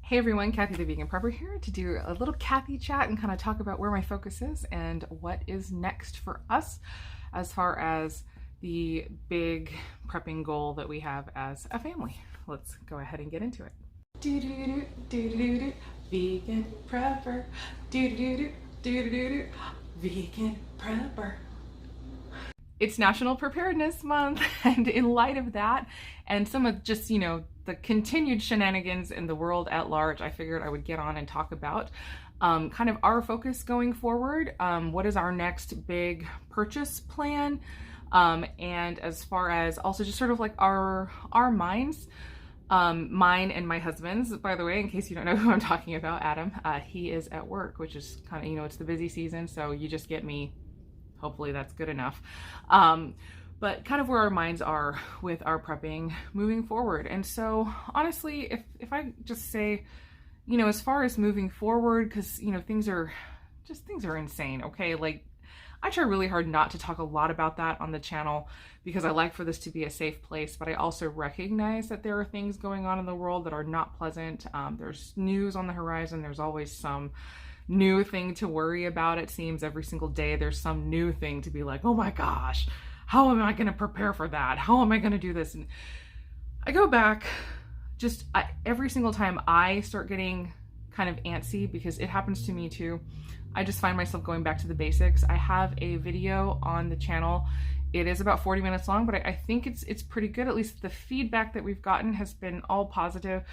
Hey everyone, Kathy the Vegan Prepper here to do a little Kathy chat and kind of talk about where my focus is and what is next for us as far as the big prepping goal that we have as a family. Let's go ahead and get into it. Do-do-do-do, vegan prepper. Do-do-do-do, vegan prepper. It's National Preparedness Month, and in light of that and some of just, the continued shenanigans in the world at large, I figured I would get on and talk about kind of our focus going forward. What is our next big purchase plan? And as far as also just sort of like our minds, mine and my husband's, by the way, in case you don't know who I'm talking about, Adam, he is at work, which is kind of, it's the busy season, so you just get me. Hopefully that's good enough. But kind of where our minds are with our prepping moving forward. And so honestly, if I just say, as far as moving forward, because, things are insane. Okay. Like I try really hard not to talk a lot about that on the channel because I like for this to be a safe place, but I also recognize that there are things going on in the world that are not pleasant. There's news on the horizon. There's always some new thing to worry about. It seems every single day there's some new thing to be like, oh my gosh, how am I going to prepare for that? How am I going to do this? And I go back every single time I start getting kind of antsy, because it happens to me too. I just find myself going back to the basics. I have a video on the channel. It is about 40 minutes long, but I think it's pretty good. At least the feedback that we've gotten has been all positive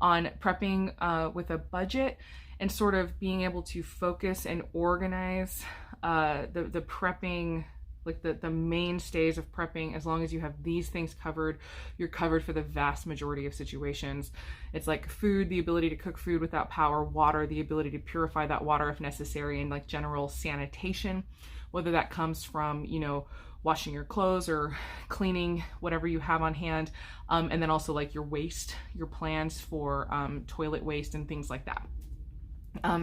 on prepping with a budget and sort of being able to focus and organize the prepping, like the mainstays of prepping. As long as you have these things covered, you're covered for the vast majority of situations. It's like food, the ability to cook food without power, water, the ability to purify that water if necessary, and like general sanitation, whether that comes from, washing your clothes or cleaning whatever you have on hand. And then also like your waste, your plans for toilet waste and things like that.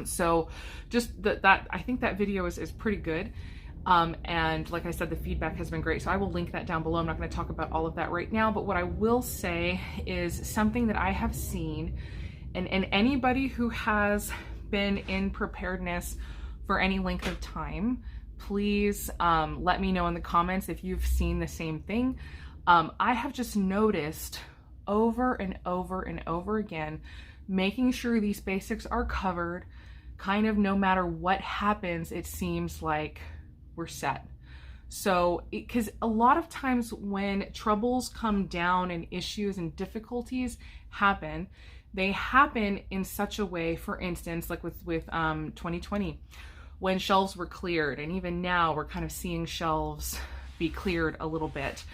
So just that I think that video is pretty good. And like I said, the feedback has been great. So I will link that down below. I'm not going to talk about all of that right now, but what I will say is something that I have seen, and anybody who has been in preparedness for any length of time, please let me know in the comments if you've seen the same thing. I have just noticed over and over and over again, making sure these basics are covered, kind of no matter what happens, it seems like we're set. So, because a lot of times when troubles come down and issues and difficulties happen, they happen in such a way, for instance, like with 2020, when shelves were cleared, and even now we're kind of seeing shelves be cleared a little bit.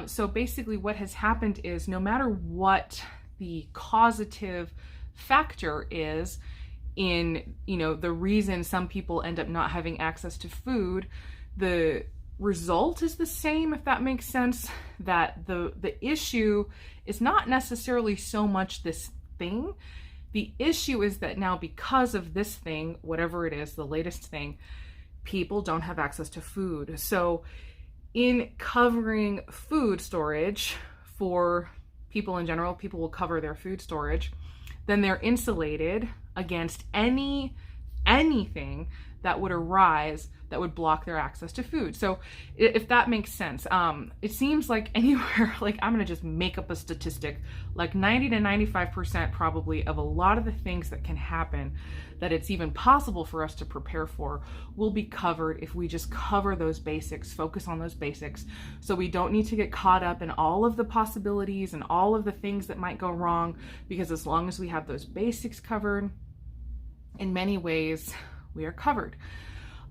So basically what has happened is no matter what the causative factor is in, the reason some people end up not having access to food, the result is the same, if that makes sense. That the issue is not necessarily so much this thing. The issue is that now, because of this thing, whatever it is, the latest thing, people don't have access to food. So in covering food storage for people in general, people will cover their food storage, then they're insulated against anything that would arise that would block their access to food. So if that makes sense, it seems like anywhere, like I'm gonna just make up a statistic, like 90 to 95% probably of a lot of the things that can happen that it's even possible for us to prepare for will be covered if we just cover those basics, focus on those basics, so we don't need to get caught up in all of the possibilities and all of the things that might go wrong, because as long as we have those basics covered, in many ways, we are covered.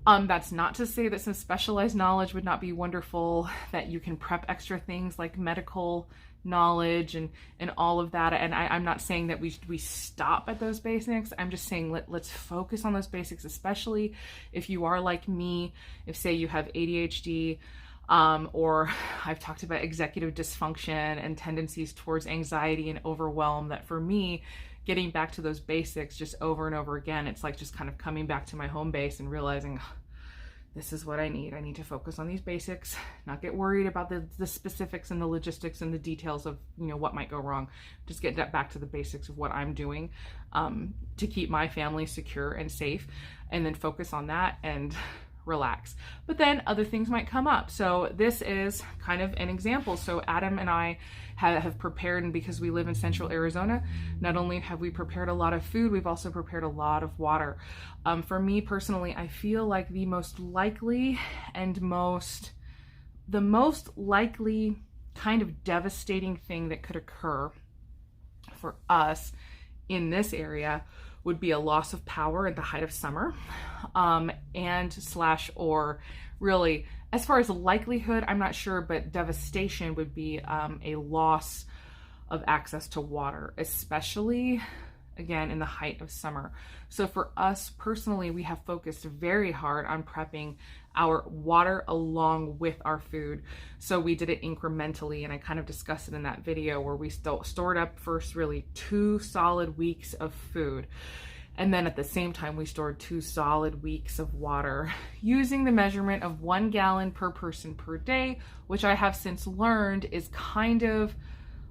That's not to say that some specialized knowledge would not be wonderful, that you can prep extra things like medical knowledge and all of that. And I'm not saying that we stop at those basics. I'm just saying let's focus on those basics, especially if you are like me, if say you have ADHD, or I've talked about executive dysfunction and tendencies towards anxiety and overwhelm, that for me, getting back to those basics just over and over again, it's like just kind of coming back to my home base and realizing this is what I need. I need to focus on these basics, not get worried about the specifics and the logistics and the details of, you know, what might go wrong. Just get back to the basics of what I'm doing to keep my family secure and safe, and then focus on that and relax. But then other things might come up. So this is kind of an example. So Adam and I have prepared, and because we live in central Arizona, not only have we prepared a lot of food, we've also prepared a lot of water. For me personally, I feel like the most likely and the most likely kind of devastating thing that could occur for us in this area would be a loss of power at the height of summer, or really, as far as likelihood, I'm not sure, but devastation would be a loss of access to water, especially, again, in the height of summer. So for us personally, we have focused very hard on prepping our water along with our food. So we did it incrementally, and I kind of discussed it in that video where we stored up first really 2 solid weeks of food. And then at the same time, we stored 2 solid weeks of water using the measurement of 1 gallon per person per day, which I have since learned is kind of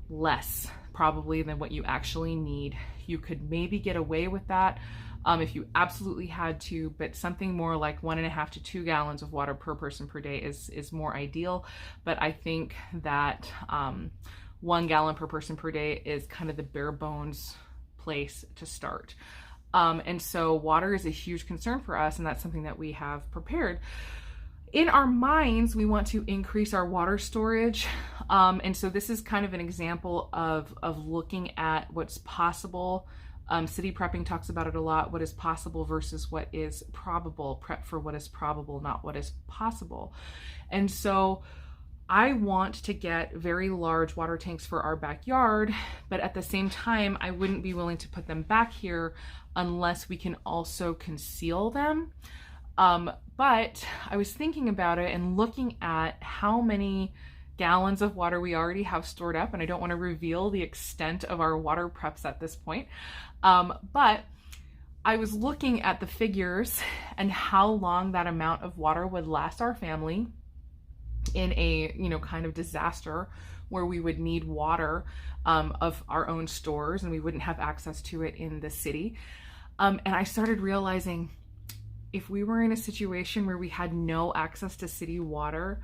less probably than what you actually need. You could maybe get away with that if you absolutely had to, but something more like 1.5 to 2 gallons of water per person per day is more ideal. But I think that 1 gallon per person per day is kind of the bare bones place to start. And so water is a huge concern for us, and that's something that we have prepared. In our minds, we want to increase our water storage. And so this is kind of an example of looking at what's possible. City prepping talks about it a lot, what is possible versus what is probable. Prep for what is probable, not what is possible. And so I want to get very large water tanks for our backyard, but at the same time, I wouldn't be willing to put them back here unless we can also conceal them. But I was thinking about it and looking at how many gallons of water we already have stored up, and I don't want to reveal the extent of our water preps at this point. But I was looking at the figures and how long that amount of water would last our family in a, you know, kind of disaster where we would need water of our own stores and we wouldn't have access to it in the city. And I started realizing if we were in a situation where we had no access to city water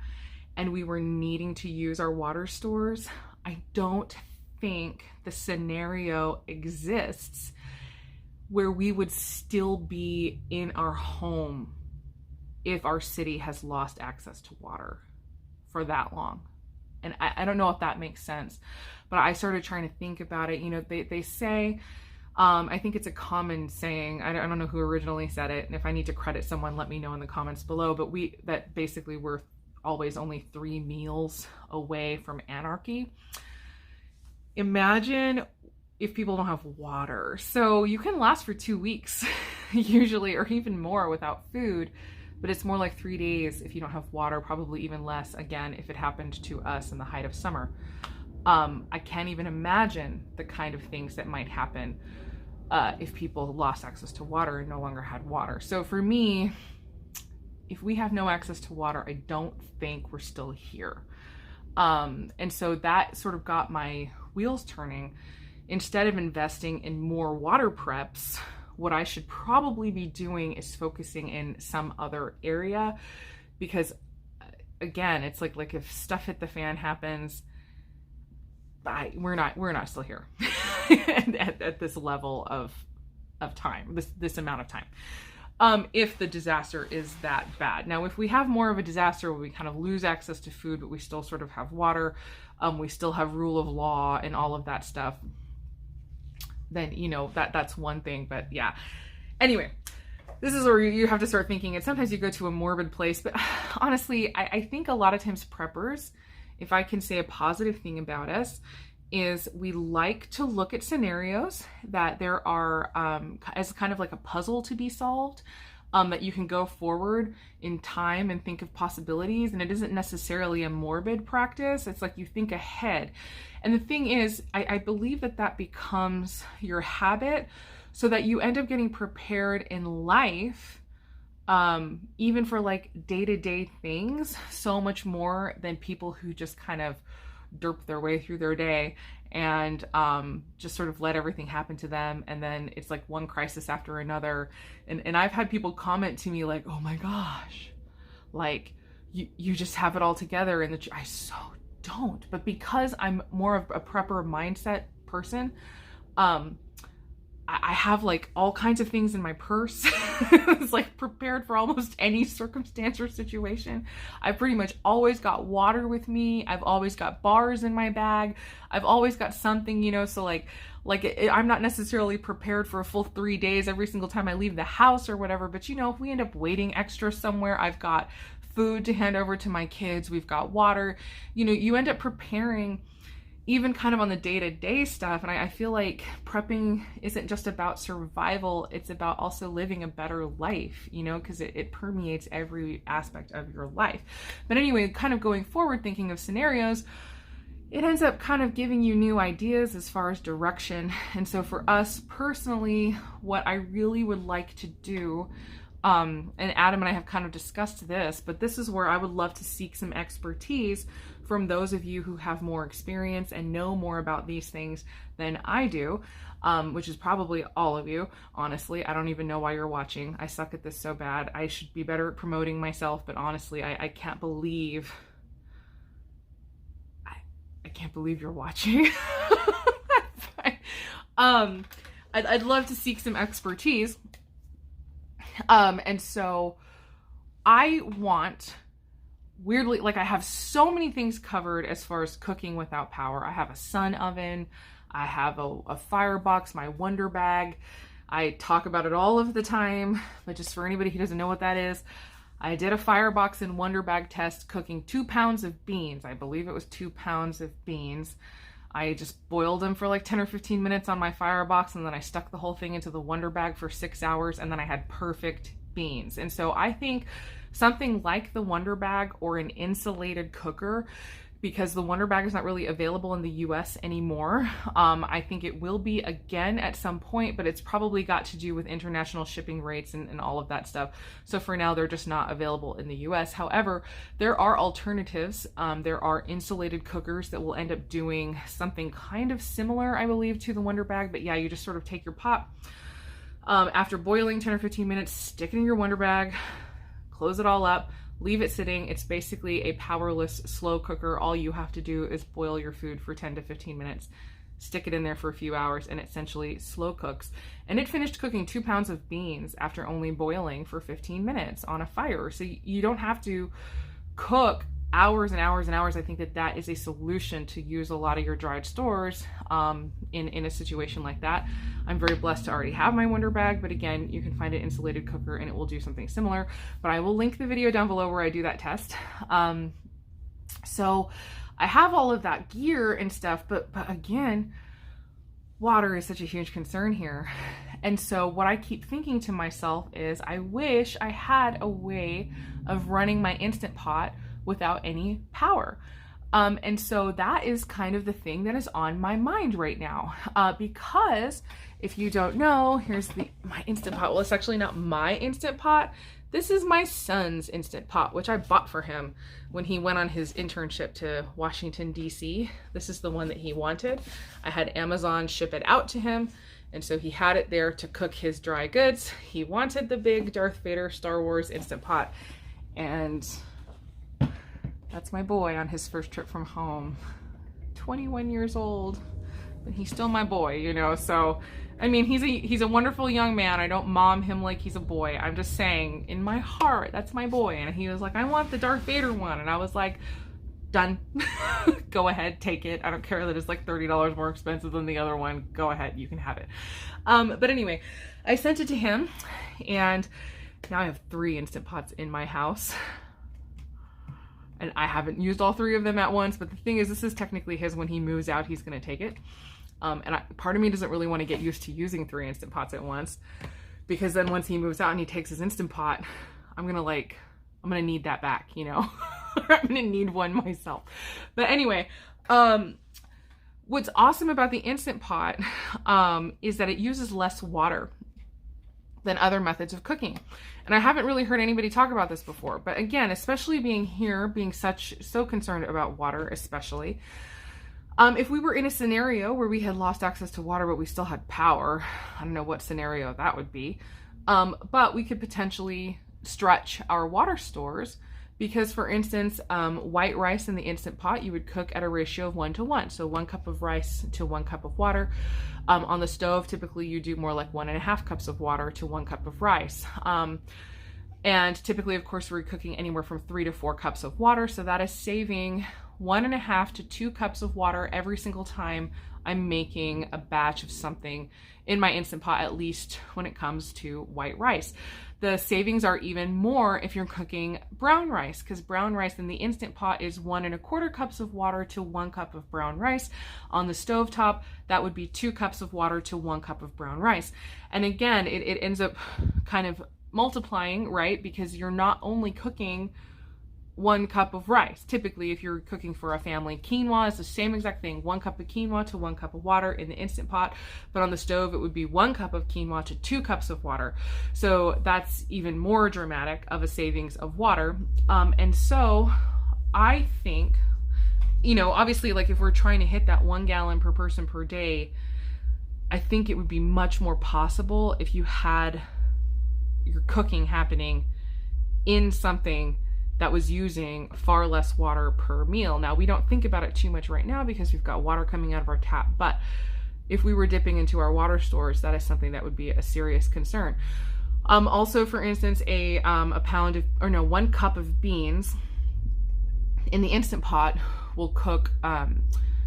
and we were needing to use our water stores, I don't think the scenario exists where we would still be in our home if our city has lost access to water for that long. And I don't know if that makes sense, but I started trying to think about it. You know, they say, I think it's a common saying, I don't know who originally said it, and if I need to credit someone, let me know in the comments below, but that basically we're always only 3 meals away from anarchy. Imagine if people don't have water. So you can last for 2 weeks usually, or even more without food, but it's more like 3 days if you don't have water, probably even less, again, if it happened to us in the height of summer. I can't even imagine the kind of things that might happen if people lost access to water and no longer had water. So for me, if we have no access to water, I don't think we're still here. And so that sort of got my wheels turning. Instead of investing in more water preps, what I should probably be doing is focusing in some other area, because again, it's like if stuff hit the fan happens, we're not still here at this level of time, this amount of time. If the disaster is that bad. Now, if we have more of a disaster where we kind of lose access to food, but we still sort of have water, we still have rule of law and all of that stuff, then, you know, that's one thing. But yeah, anyway, this is where you have to start thinking, and sometimes you go to a morbid place, but honestly, I think a lot of times preppers, if I can say a positive thing about us, is we like to look at scenarios that there are as kind of like a puzzle to be solved, that you can go forward in time and think of possibilities. And it isn't necessarily a morbid practice. It's like you think ahead. And the thing is, I believe that becomes your habit, so that you end up getting prepared in life even for like day-to-day things, so much more than people who just kind of derp their way through their day and just sort of let everything happen to them, and then it's like one crisis after another. And I've had people comment to me like, oh my gosh, like you just have it all together, and I so don't. But because I'm more of a prepper mindset person, I have like all kinds of things in my purse. It's like prepared for almost any circumstance or situation. I pretty much always got water with me. I've always got bars in my bag. I've always got something, you know, so I'm not necessarily prepared for a full 3 days every single time I leave the house or whatever. But you know, if we end up waiting extra somewhere, I've got food to hand over to my kids. We've got water. You know, you end up preparing even kind of on the day-to-day stuff. And I feel like prepping isn't just about survival, it's about also living a better life, you know, because it permeates every aspect of your life. But anyway, kind of going forward, thinking of scenarios, it ends up kind of giving you new ideas as far as direction. And so for us personally, what I really would like to do, and Adam and I have kind of discussed this, but this is where I would love to seek some expertise from those of you who have more experience and know more about these things than I do, which is probably all of you. Honestly, I don't even know why you're watching. I suck at this so bad. I should be better at promoting myself, but honestly, I can't believe, I can't believe you're watching. I'd love to seek some expertise. And so I want, weirdly, like I have so many things covered as far as cooking without power. I have a sun oven, I have a firebox, my Wonder Bag. I talk about it all of the time, but just for anybody who doesn't know what that is, I did a firebox and Wonder Bag test cooking 2 pounds of beans. I believe it was 2 pounds of beans. I just boiled them for like 10 or 15 minutes on my firebox, and then I stuck the whole thing into the Wonder Bag for 6 hours, and then I had perfect beans. And so I think something like the Wonder Bag or an insulated cooker, because the Wonder Bag is not really available in the US anymore. I think it will be again at some point, but it's probably got to do with international shipping rates and all of that stuff. So for now, they're just not available in the US. However, there are alternatives. There are insulated cookers that will end up doing something kind of similar, I believe, to the Wonder Bag. But yeah, you just sort of take your pot, after boiling 10 or 15 minutes, stick it in your Wonder Bag, close it all up, leave it sitting. It's basically a powerless slow cooker. All you have to do is boil your food for 10 to 15 minutes, stick it in there for a few hours, and it essentially slow cooks. And it finished cooking 2 pounds of beans after only boiling for 15 minutes on a fire. So you don't have to cook hours and hours and hours. I think that is a solution to use a lot of your dried stores in a situation like that. I'm very blessed to already have my Wonder Bag, but again, you can find an insulated cooker and it will do something similar. But I will link the video down below where I do that test. So I have all of that gear and stuff, but again, water is such a huge concern here. And so what I keep thinking to myself is, I wish I had a way of running my Instant Pot without any power. And so that is kind of the thing that is on my mind right now. Because if you don't know, here's my Instant Pot. Well, it's actually not my Instant Pot. This is my son's Instant Pot, which I bought for him when he went on his internship to Washington, D.C. This is the one that he wanted. I had Amazon ship it out to him, and so he had it there to cook his dry goods. He wanted the big Darth Vader Star Wars Instant Pot, and that's my boy on his first trip from home. 21 years old, but he's still my boy, you know? So, I mean, he's a wonderful young man. I don't mom him like he's a boy. I'm just saying, in my heart, that's my boy. And he was like, I want the Darth Vader one. And I was like, done. Go ahead, take it. I don't care that it's like $30 more expensive than the other one. Go ahead, you can have it. But anyway, I sent it to him, and now I have 3 Instant Pots in my house. And I haven't used all 3 of them at once, but the thing is, this is technically his. When he moves out, he's going to take it. Part of me doesn't really want to get used to using 3 Instant Pots at once, because then once he moves out and he takes his Instant Pot, I'm going to need that back, you know? I'm going to need one myself. But anyway, what's awesome about the Instant Pot is that it uses less water than other methods of cooking. And I haven't really heard anybody talk about this before, but again, especially being here, being so concerned about water, especially, if we were in a scenario where we had lost access to water, but we still had power, I don't know what scenario that would be, but we could potentially stretch our water stores because, for instance, white rice in the Instant Pot, you would cook at a ratio of 1:1. So 1 cup of rice to 1 cup of water. On the stove, typically you do more like 1.5 cups of water to 1 cup of rice. And typically, of course, we're cooking anywhere from 3 to 4 cups of water. So that is saving 1.5 to 2 cups of water every single time I'm making a batch of something in my Instant Pot, at least when it comes to white rice. The savings are even more if you're cooking brown rice, because brown rice in the Instant Pot is 1.25 cups of water to 1 cup of brown rice. On the stovetop, that would be 2 cups of water to 1 cup of brown rice. And again, it ends up kind of multiplying, right? Because you're not only cooking 1 cup of rice. Typically, if you're cooking for a family, quinoa is the same exact thing. 1 cup of quinoa to 1 cup of water in the Instant Pot. But on the stove, it would be 1 cup of quinoa to 2 cups of water. So that's even more dramatic of a savings of water. And so I think, obviously, like if we're trying to hit that 1 gallon per person per day, I think it would be much more possible if you had your cooking happening in something that was using far less water per meal. Now, we don't think about it too much right now because we've got water coming out of our tap, but if we were dipping into our water stores, that is something that would be a serious concern. Also, for instance, 1 cup of beans in the Instant Pot will cook,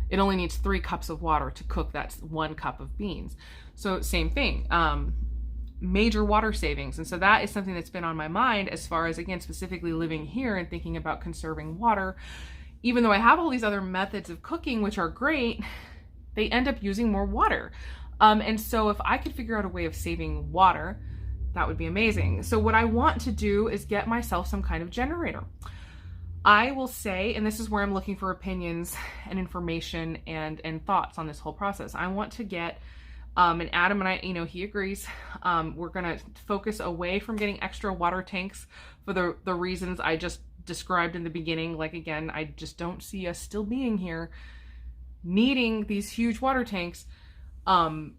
it only needs 3 cups of water to cook that 1 cup of beans. So same thing. Major water savings. And so that is something that's been on my mind as far as, again, specifically living here and thinking about conserving water. Even though I have all these other methods of cooking, which are great, they end up using more water. And so if I could figure out a way of saving water, that would be amazing. So what I want to do is get myself some kind of generator. I will say, and this is where I'm looking for opinions and information and thoughts on this whole process. I want to get and Adam and I, he agrees. We're going to focus away from getting extra water tanks for the reasons I just described in the beginning. Like, again, I just don't see us still being here needing these huge water tanks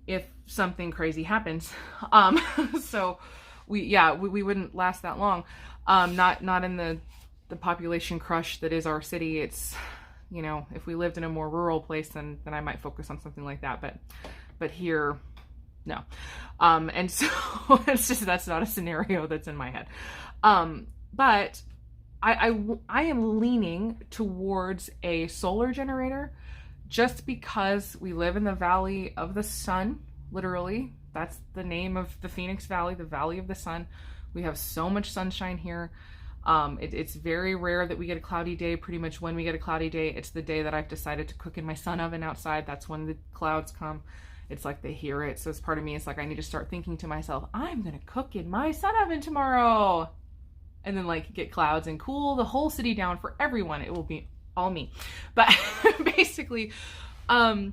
if something crazy happens. So we wouldn't last that long. Not in the population crush that is our city. It's, if we lived in a more rural place, then I might focus on something like that. But here, no. And so it's just, that's not a scenario that's in my head. But I am leaning towards a solar generator just because we live in the Valley of the Sun, literally. That's the name of the Phoenix Valley, the Valley of the Sun. We have so much sunshine here. It's very rare that we get a cloudy day. Pretty much when we get a cloudy day, it's the day that I've decided to cook in my sun oven outside. That's when the clouds come. It's like they hear it. So it's part of me, it's like I need to start thinking to myself, I'm going to cook in my sun oven tomorrow. And then like get clouds and cool the whole city down for everyone. It will be all me. But basically, I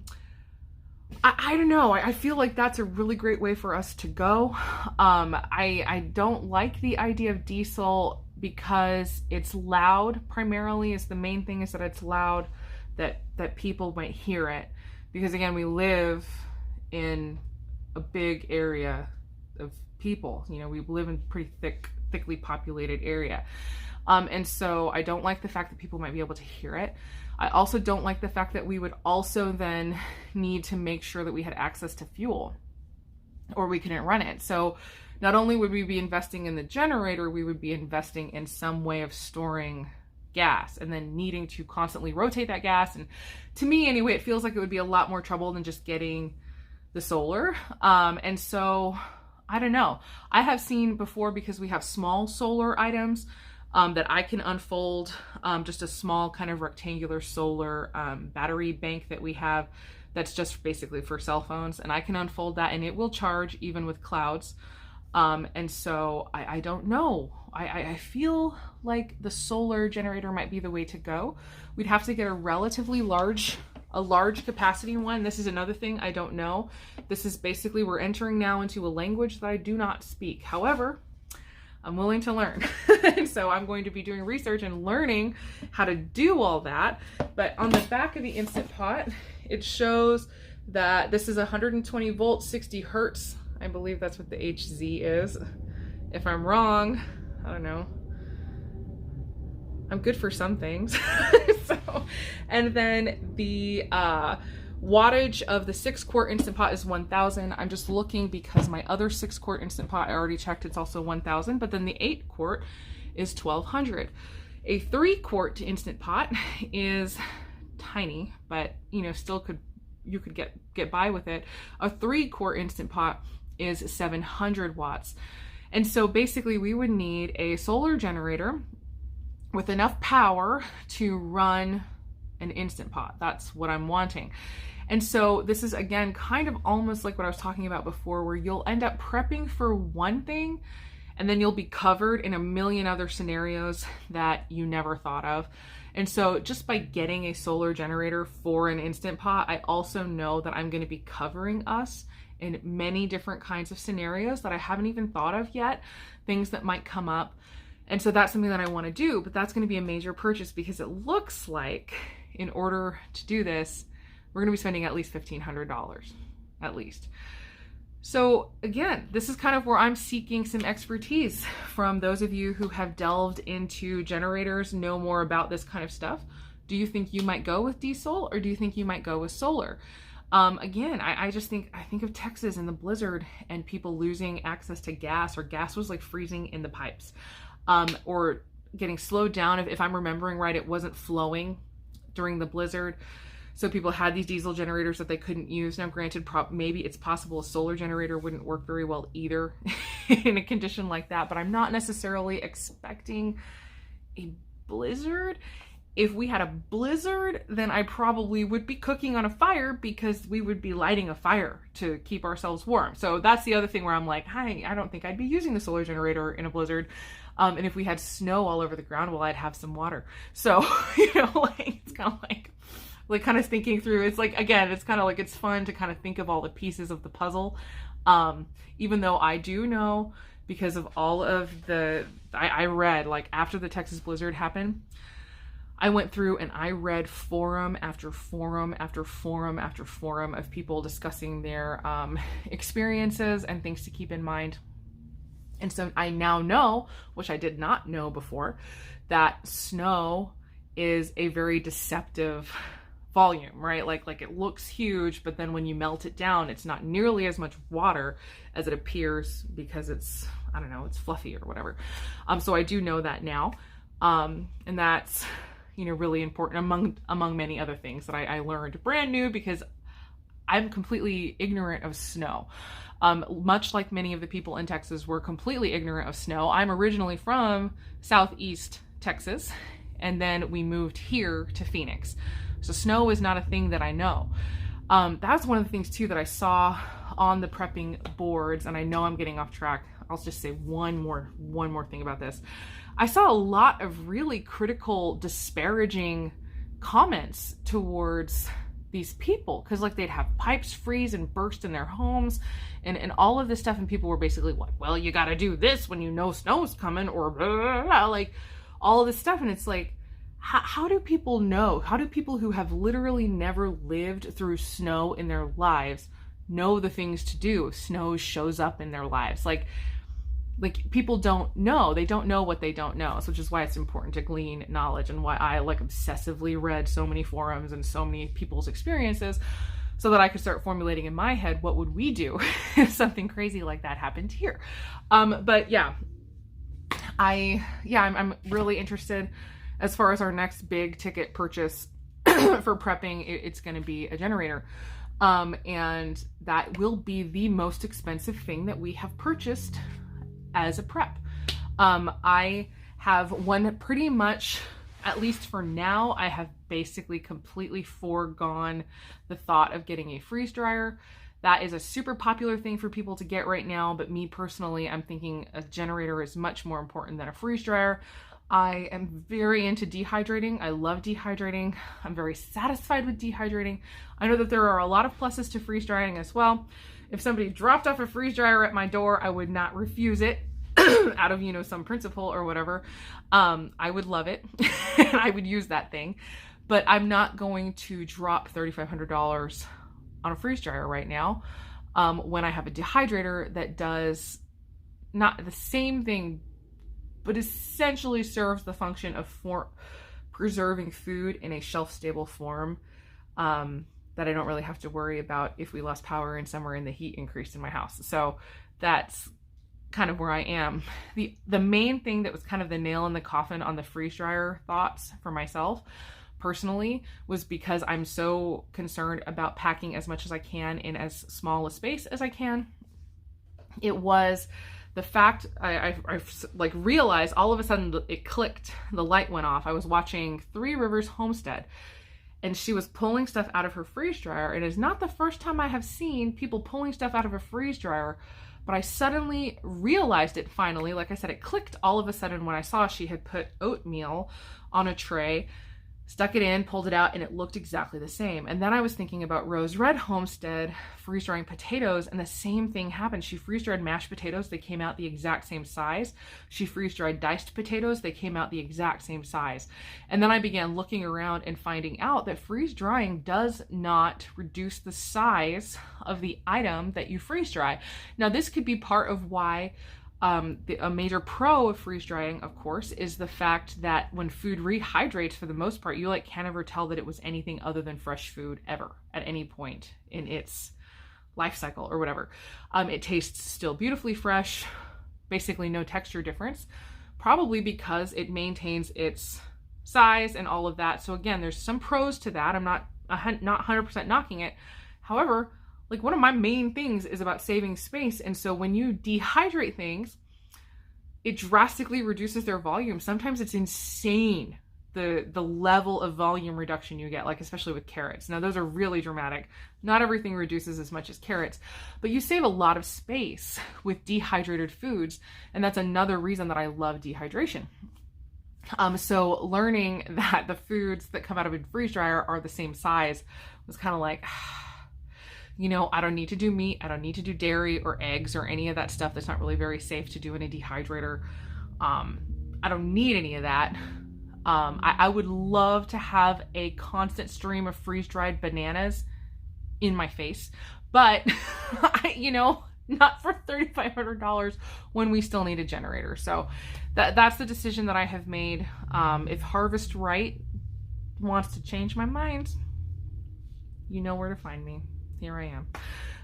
don't know. I feel like that's a really great way for us to go. I don't like the idea of diesel because it's loud. Primarily is the main thing, is that it's loud, that people might hear it. Because again, we live in a big area of people. We live in a pretty thickly populated area. And so I don't like the fact that people might be able to hear it. I also don't like the fact that we would also then need to make sure that we had access to fuel or we couldn't run it. So not only would we be investing in the generator, we would be investing in some way of storing gas and then needing to constantly rotate that gas. And to me anyway, it feels like it would be a lot more trouble than just getting the solar. And so I don't know. I have seen before, because we have small solar items, that I can unfold, just a small kind of rectangular solar battery bank that we have that's just basically for cell phones, and I can unfold that and it will charge even with clouds. And so I don't know. I feel like the solar generator might be the way to go. We'd have to get a relatively large a large capacity one. This is another thing I don't know. This is basically, we're entering now into a language that I do not speak. However, I'm willing to learn. And so I'm going to be doing research and learning how to do all that. But on the back of the Instant Pot, it shows that this is 120 volts, 60 hertz. I believe that's what the HZ is. If I'm wrong, I don't know. I'm good for some things. And then the wattage of the 6-quart Instant Pot is 1,000. I'm just looking because my other 6-quart Instant Pot, I already checked, it's also 1,000, but then the 8-quart is 1,200. A 3-quart Instant Pot is tiny, but you know, still you could get by with it. A 3-quart Instant Pot is 700 watts. And so basically we would need a solar generator with enough power to run an Instant Pot. That's what I'm wanting. And so this is, again, kind of almost like what I was talking about before, where you'll end up prepping for one thing and then you'll be covered in a million other scenarios that you never thought of. And so just by getting a solar generator for an Instant Pot, I also know that I'm going to be covering us in many different kinds of scenarios that I haven't even thought of yet, things that might come up. And so that's something that I want to do, but that's going to be a major purchase because it looks like in order to do this, we're going to be spending at least $1,500, at least. So again, this is kind of where I'm seeking some expertise from those of you who have delved into generators, know more about this kind of stuff. Do you think you might go with diesel, or do you think you might go with solar? Again, I think of Texas and the blizzard and people losing access to gas, or gas was like freezing in the pipes, or getting slowed down. If I'm remembering right, it wasn't flowing during the blizzard. So people had these diesel generators that they couldn't use. Now, granted, maybe it's possible a solar generator wouldn't work very well either in a condition like that, but I'm not necessarily expecting a blizzard. If we had a blizzard, then I probably would be cooking on a fire because we would be lighting a fire to keep ourselves warm. So that's the other thing where I'm like, hi, I don't think I'd be using the solar generator in a blizzard. And if we had snow all over the ground, well, I'd have some water. So, you know, like, it's kind of like kind of thinking through, it's like, again, it's kind of like, it's fun to kind of think of all the pieces of the puzzle. Even though I do know, because of all of I read, like, after the Texas blizzard happened, I went through and I read forum after forum after forum after forum of people discussing their experiences and things to keep in mind. And so I now know, which I did not know before, that snow is a very deceptive volume, right? Like it looks huge, but then when you melt it down, it's not nearly as much water as it appears because it's, I don't know, it's fluffy or whatever. So I do know that now. And that's, you know, really important among many other things that I learned brand new because I'm completely ignorant of snow. Much like many of the people in Texas were completely ignorant of snow. I'm originally from Southeast Texas, and then we moved here to Phoenix. So snow is not a thing that I know. That's one of the things too that I saw on the prepping boards, and I know I'm getting off track. I'll just say one more thing about this. I saw a lot of really critical, disparaging comments towards these people, because like they'd have pipes freeze and burst in their homes and all of this stuff, and people were basically like, well, you got to do this when you know snow's coming, or blah, blah, blah, like all of this stuff. And it's like, how do people know? How do people who have literally never lived through snow in their lives know the things to do if snow shows up in their lives? Like people don't know. They don't know what they don't know, so which is why it's important to glean knowledge, and why I like obsessively read so many forums and so many people's experiences so that I could start formulating in my head, what would we do if something crazy like that happened here? But yeah, I'm really interested as far as our next big ticket purchase for prepping. It's going to be a generator. And that will be the most expensive thing that we have purchased as a prep. I have one pretty much, at least for now, I have basically completely foregone the thought of getting a freeze dryer. That is a super popular thing for people to get right now, but me personally, I'm thinking a generator is much more important than a freeze dryer. I am very into dehydrating. I love dehydrating. I'm very satisfied with dehydrating. I know that there are a lot of pluses to freeze drying as well. If somebody dropped off a freeze dryer at my door, I would not refuse it out of, some principle or whatever. I would love it. And I would use that thing. But I'm not going to drop $3,500 on a freeze dryer right now when I have a dehydrator that does not the same thing, but essentially serves the function of preserving food in a shelf-stable form that I don't really have to worry about if we lost power in summer and the heat increased in my house. So that's kind of where I am. The main thing that was kind of the nail in the coffin on the freeze dryer thoughts for myself personally was because I'm so concerned about packing as much as I can in as small a space as I can. It was the fact I like realized all of a sudden it clicked, the light went off. I was watching Three Rivers Homestead and she was pulling stuff out of her freeze dryer. It is not the first time I have seen people pulling stuff out of a freeze dryer, but I suddenly realized it finally. Like I said, it clicked all of a sudden when I saw she had put oatmeal on a tray, stuck it in, pulled it out, and it looked exactly the same. And then I was thinking about Rose Red Homestead freeze-drying potatoes, and the same thing happened. She freeze-dried mashed potatoes. They came out the exact same size. She freeze-dried diced potatoes. They came out the exact same size. And then I began looking around and finding out that freeze-drying does not reduce the size of the item that you freeze-dry. Now, this could be part of why a major pro of freeze drying, of course, is the fact that when food rehydrates, for the most part, you can't ever tell that it was anything other than fresh food ever at any point in its life cycle or whatever. It tastes still beautifully fresh, basically no texture difference, probably because it maintains its size and all of that. So again, there's some pros to that. I'm not 100% knocking it. However, like one of my main things is about saving space. And so when you dehydrate things, it drastically reduces their volume. Sometimes it's insane, the level of volume reduction you get, like especially with carrots. Now those are really dramatic. Not everything reduces as much as carrots, but you save a lot of space with dehydrated foods. And that's another reason that I love dehydration. So learning that the foods that come out of a freeze dryer are the same size was kind of like, I don't need to do meat. I don't need to do dairy or eggs or any of that stuff that's not really very safe to do in a dehydrator. I don't need any of that. I would love to have a constant stream of freeze-dried bananas in my face, but not for $3,500 when we still need a generator. So that's the decision that I have made. If Harvest Right wants to change my mind, you know where to find me. Here I am.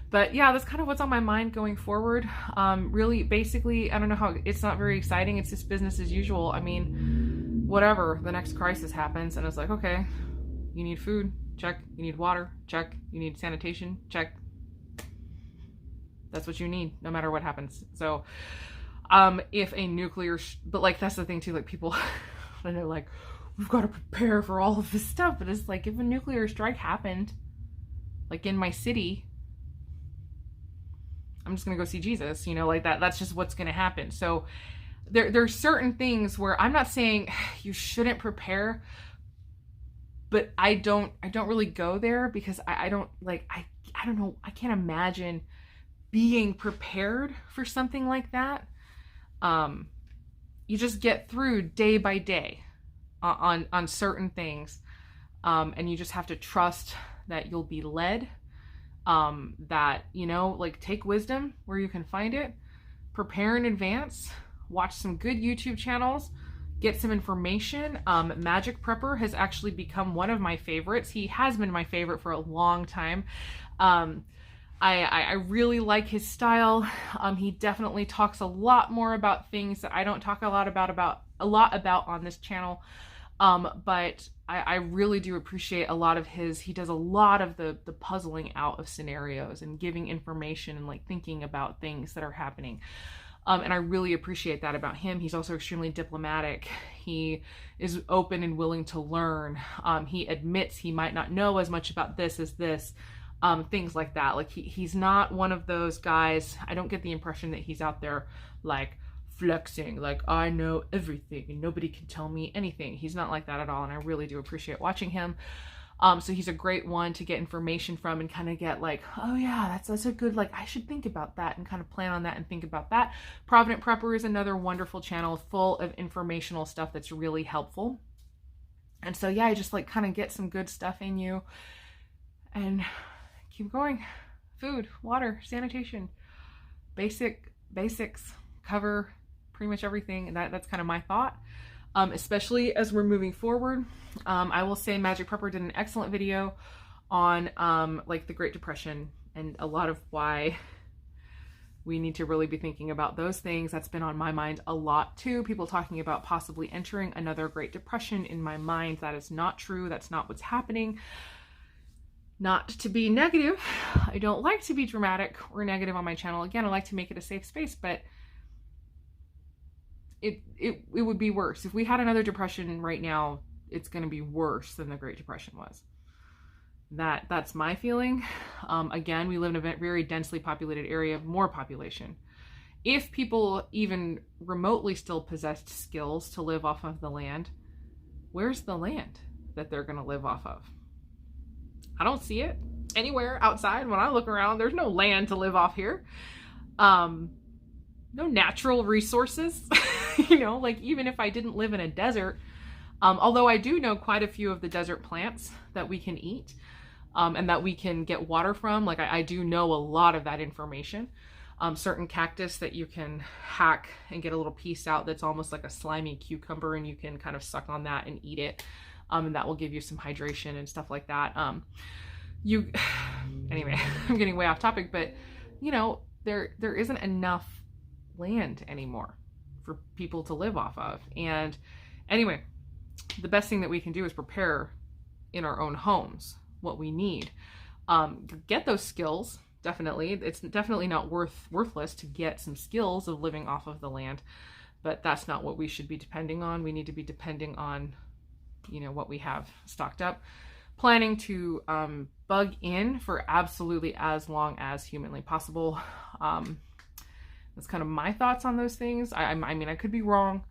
But yeah, that's kind of what's on my mind going forward. Really, basically, I don't know how, it's not very exciting. It's just business as usual. I mean, whatever, the next crisis happens and it's like, okay, you need food, check. You need water, check. You need sanitation, check. That's what you need, no matter what happens. So, if a nuclear, but like, that's the thing too, like people, I know, like, we've got to prepare for all of this stuff, but it's like, if a nuclear strike happened, like in my city, I'm just going to go see Jesus, like that's just what's going to happen. So there's certain things where I'm not saying you shouldn't prepare, but I don't really go there because I don't know. I can't imagine being prepared for something like that. You just get through day by day on certain things. And you just have to trust that you'll be led, that, take wisdom where you can find it, prepare in advance, watch some good YouTube channels, get some information. Magic Prepper has actually become one of my favorites. He has been my favorite for a long time. I really like his style. He definitely talks a lot more about things that I don't talk a lot about on this channel. But I really do appreciate a lot of he does a lot of the puzzling out of scenarios and giving information and thinking about things that are happening. And I really appreciate that about him. He's also extremely diplomatic. He is open and willing to learn. He admits he might not know as much about this as this, things like that. He's not one of those guys. I don't get the impression that he's out there flexing, like I know everything and nobody can tell me anything. He's not like that at all, and I really do appreciate watching him. So he's a great one to get information from and kind of get like, oh yeah, that's a good, like, I should think about that and kind of plan on that and think about that. Provident Prepper is another wonderful channel full of informational stuff that's really helpful. And so yeah, I just like kind of get some good stuff in you and keep going. Food, water, sanitation, basics, cover pretty much everything. And that's kind of my thought. Especially as we're moving forward. I will say Magic Prepper did an excellent video on like the Great Depression and a lot of why we need to really be thinking about those things. That's been on my mind a lot too. People talking about possibly entering another Great Depression. In my mind, that is not true. That's not what's happening. Not to be negative. I don't like to be dramatic or negative on my channel. Again, I like to make it a safe space, but it would be worse. If we had another depression right now, it's going to be worse than the Great Depression was. That's my feeling. Again, we live in a very densely populated area, more population. If people even remotely still possessed skills to live off of the land, where's the land that they're going to live off of? I don't see it anywhere outside. When I look around, there's no land to live off here. No natural resources. You know, like even if I didn't live in a desert, although I do know quite a few of the desert plants that we can eat and that we can get water from. Like I do know a lot of that information. Certain cactus that you can hack and get a little piece out that's almost like a slimy cucumber, and you can kind of suck on that and eat it. And that will give you some hydration and stuff like that. Anyway, I'm getting way off topic, but you know, there isn't enough land anymore for people to live off of. And anyway, the best thing that we can do is prepare in our own homes what we need. Get those skills, definitely. It's definitely not worthless to get some skills of living off of the land, but that's not what we should be depending on. We need to be depending on, you know, what we have stocked up. Planning to bug in for absolutely as long as humanly possible. That's kind of my thoughts on those things. I mean, I could be wrong.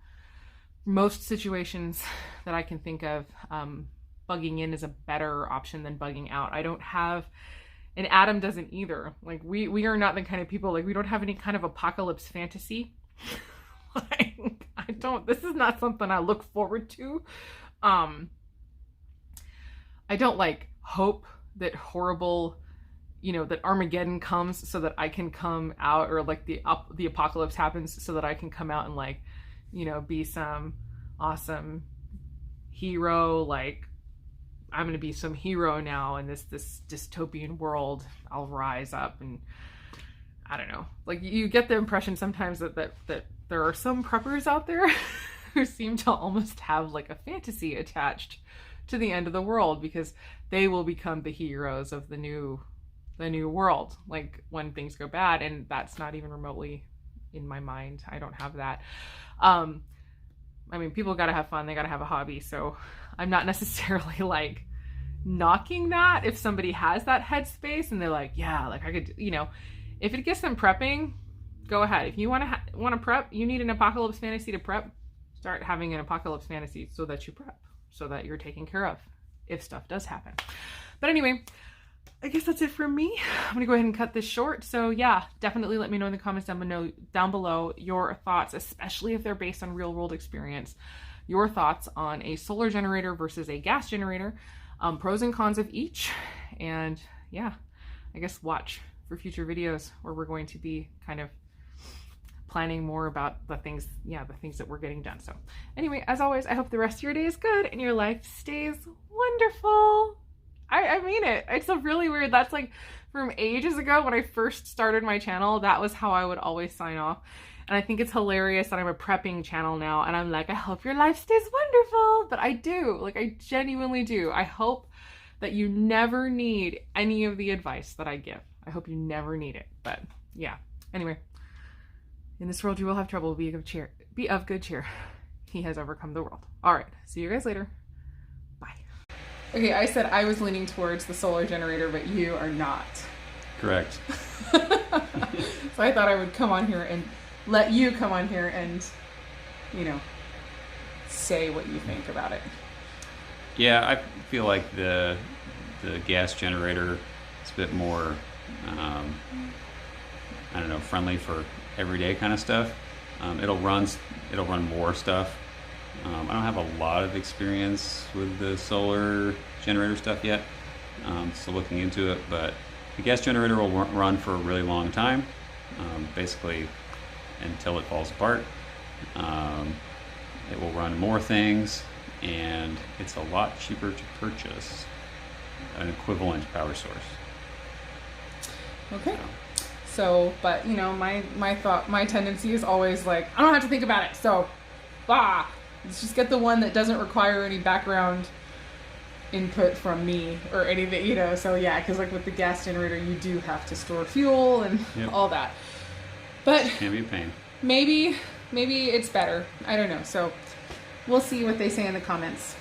Most situations that I can think of, bugging in is a better option than bugging out. I don't have, and Adam doesn't either. Like we are not the kind of people, like we don't have any kind of apocalypse fantasy. Like this is not something I look forward to. I don't like hope that horrible, you know, that Armageddon comes so that I can come out, or like the apocalypse happens so that I can come out and like, you know, be some awesome hero. Like I'm going to be some hero now in this dystopian world. I'll rise up, and I don't know. Like you get the impression sometimes that there are some preppers out there who seem to almost have like a fantasy attached to the end of the world, because they will become the heroes of the new world, like when things go bad. And that's not even remotely in my mind. I don't have that. I mean, people got to have fun. They got to have a hobby. So I'm not necessarily like knocking that if somebody has that headspace and they're like, yeah, like I could, you know, if it gets them prepping, go ahead. If you want to prep, you need an apocalypse fantasy to prep, start having an apocalypse fantasy so that you prep, so that you're taken care of if stuff does happen. But anyway, I guess that's it for me. I'm gonna go ahead and cut this short. So yeah, definitely let me know in the comments down below your thoughts, especially if they're based on real world experience, your thoughts on a solar generator versus a gas generator, pros and cons of each. And yeah, I guess watch for future videos where we're going to be kind of planning more about the things that we're getting done. So anyway, as always, I hope the rest of your day is good and your life stays wonderful. I mean it. It's a really weird, that's like from ages ago when I first started my channel, that was how I would always sign off. And I think it's hilarious that I'm a prepping channel now and I'm like, I hope your life stays wonderful. But I do, like I genuinely do. I hope that you never need any of the advice that I give. I hope you never need it. But yeah, anyway, in this world you will have trouble. Be of good cheer. He has overcome the world. All right, see you guys later. Bye. Okay, I said I was leaning towards the solar generator, but you are not. Correct. So I thought I would come on here and let you come on here and, say what you think about it. Yeah, I feel like the gas generator is a bit more, friendly for everyday kind of stuff. It'll run more stuff. I don't have a lot of experience with the solar generator stuff yet, so looking into it, but the gas generator will run for a really long time, basically until it falls apart. It will run more things, and it's a lot cheaper to purchase an equivalent power source. Okay. So, but my tendency is always like, I don't have to think about it. So, let's just get the one that doesn't require any background input from me or anything, So yeah, because like with the gas generator, you do have to store fuel and all that. But can be a pain. Maybe it's better. I don't know. So we'll see what they say in the comments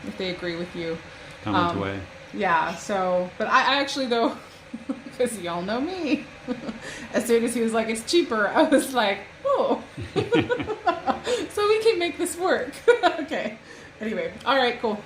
if they agree with you. Comment away. Yeah. So, but I actually though, because y'all know me, as soon as he was like, it's cheaper, I was like, oh, so we can make this work. Okay. Anyway. All right. Cool.